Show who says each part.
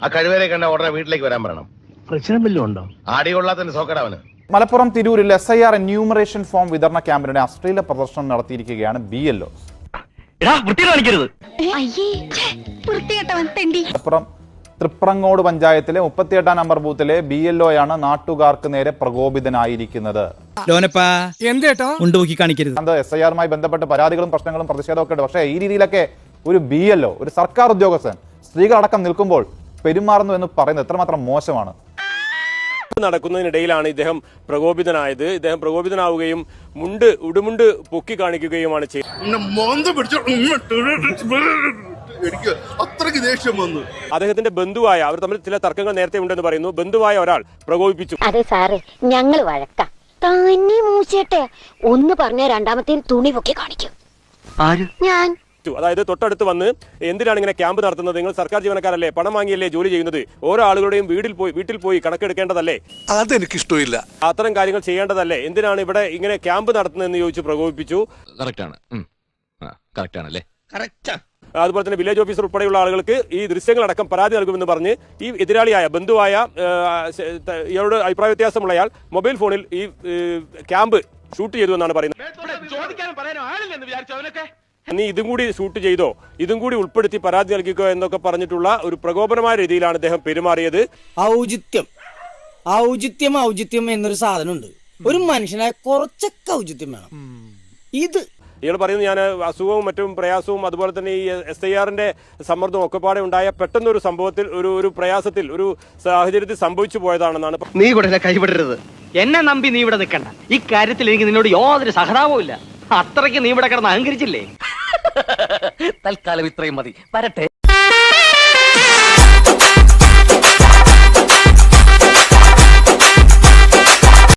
Speaker 1: ആ കഴിവരെ കണ്ട ഉടനെ വീട്ടിലേക്ക് വരാൻ പറയണം.
Speaker 2: പ്രശ്നം വല്ലതും ഉണ്ടോ?
Speaker 1: ആടി കൊള്ളാത്തതിന് സോക്കടവന്.
Speaker 3: മലപ്പുറം തിരൂരിൽ SIR എന്യൂമറേഷൻ ഫോം വിതരണ ക്യാമ്പിനിടെ അശ്ലീല പ്രദർശനം നടത്തിയിരിക്കുകയാണ് BLO. മലപ്പുറം തൃപ്രങ്ങോട് പഞ്ചായത്തിലെ 38-ാം നമ്പർ ബൂത്തിലെ BLOയാണ് നാട്ടുകാർക്ക് നേരെ പ്രകോപിതനായിരിക്കുന്നത്. SIRമായി ബന്ധപ്പെട്ട് പരാതികളും പ്രശ്നങ്ങളും പ്രതിഷേധമൊക്കെ ഉണ്ട്. പക്ഷേ ഈ രീതിയിലൊക്കെ ഒരു BLO, ഒരു സർക്കാർ ഉദ്യോഗസ്ഥൻ സ്ത്രീകളടക്കം നിൽക്കുമ്പോൾ പെരുമാറുന്നു എന്ന് പറയുന്നത് എത്രമാത്രം മോശമാണ്.
Speaker 4: നടക്കുന്നതിനിടയിലാണ് ഇദ്ദേഹം പ്രകോപിതനായത്. ഇദ്ദേഹം പ്രകോപിതനാവുകയും ഉടുമുണ്ട് പൊക്കി കാണിക്കുകയുമാണ് അദ്ദേഹത്തിന്റെ ബന്ധുവായ, അവർ തമ്മിൽ ചില തർക്കങ്ങൾ നേരത്തെ ഉണ്ടെന്ന് പറയുന്നു, ബന്ധുവായ ഒരാൾ പ്രകോപിപ്പിച്ചു.
Speaker 5: അതെ സാറേ, ഞങ്ങൾ വഴക്കാം. തന്നെ മൂച്ചേട്ടെ ഒന്ന് പറഞ്ഞ രണ്ടാമത്തെ തുണി പൊക്കി കാണിക്കും. ഞാൻ
Speaker 4: അതായത് തൊട്ടടുത്ത് വന്ന് എന്തിനാണ് ഇങ്ങനെ ക്യാമ്പ് നടത്തുന്നത്? നിങ്ങൾ സർക്കാർ ജീവനക്കാരല്ലേ, പണം വാങ്ങിയല്ലേ ജോലി ചെയ്യുന്നത്? ഓരോ ആളുകളുടെയും വീട്ടിൽ പോയി കണക്കെടുക്കേണ്ടതല്ലേ?
Speaker 6: അതെനിക്കിഷ്ടമില്ല.
Speaker 4: അത്തരം കാര്യങ്ങൾ ചെയ്യേണ്ടതല്ലേ? എന്തിനാണ് ഇവിടെ ഇങ്ങനെ ക്യാമ്പ് നടത്തുന്നതെന്ന് ചോദിച്ച് പ്രകോപിപ്പിച്ചു. അതുപോലെ തന്നെ വില്ലേജ് ഓഫീസർ ഉൾപ്പെടെയുള്ള ആളുകൾക്ക് ഈ ദൃശ്യങ്ങളടക്കം പരാതി നൽകുമെന്ന് പറഞ്ഞ് ഈ എതിരാളിയായ ബന്ധുവായ ഇയാളുടെ അഭിപ്രായ വ്യത്യാസമുള്ളയാൾ മൊബൈൽ ഫോണിൽ ഈ ക്യാമ്പ് ഷൂട്ട് ചെയ്തു എന്നാണ് പറയുന്നത്. നീ ഇതും കൂടി ഷൂട്ട് ചെയ്തോ, ഇതും കൂടി ഉൾപ്പെടുത്തി പരാതി നൽകിക്കോ എന്നൊക്കെ പറഞ്ഞിട്ടുള്ള ഒരു പ്രകോപനമായ രീതിയിലാണ് അദ്ദേഹം പെരുമാറിയത്.
Speaker 7: ഔചിത്യം എന്നൊരു സാധനമുണ്ട്. ഒരു മനുഷ്യനായ കുറച്ചൊക്കെ ഔചിത്യം വേണം.
Speaker 4: ഇയാൾ പറയുന്നത് ഞാൻ അസുഖവും മറ്റും പ്രയാസവും അതുപോലെ തന്നെ ഈ SIRന്റെ സമ്മർദ്ദവും ഒക്കെപ്പാടെ ഉണ്ടായ പെട്ടെന്നൊരു സംഭവത്തിൽ ഒരു പ്രയാസത്തിൽ ഒരു സാഹചര്യത്തിൽ സംഭവിച്ചു പോയതാണെന്നാണ്.
Speaker 2: നീ ഇവിടെ കൈവിടരുത്. എന്നെ നമ്പി നീ ഇവിടെ നിൽക്കണ്ട. ഈ കാര്യത്തിൽ എനിക്ക് നിന്നോട് യാതൊരു സഹതാപവും ഇല്ല. അത്രയ്ക്ക് നീ ഇവിടെ കിടന്ന് അഹങ്കരിച്ചില്ലേ? തൽക്കാലം ഇത്രയും മതി. വരട്ടെ.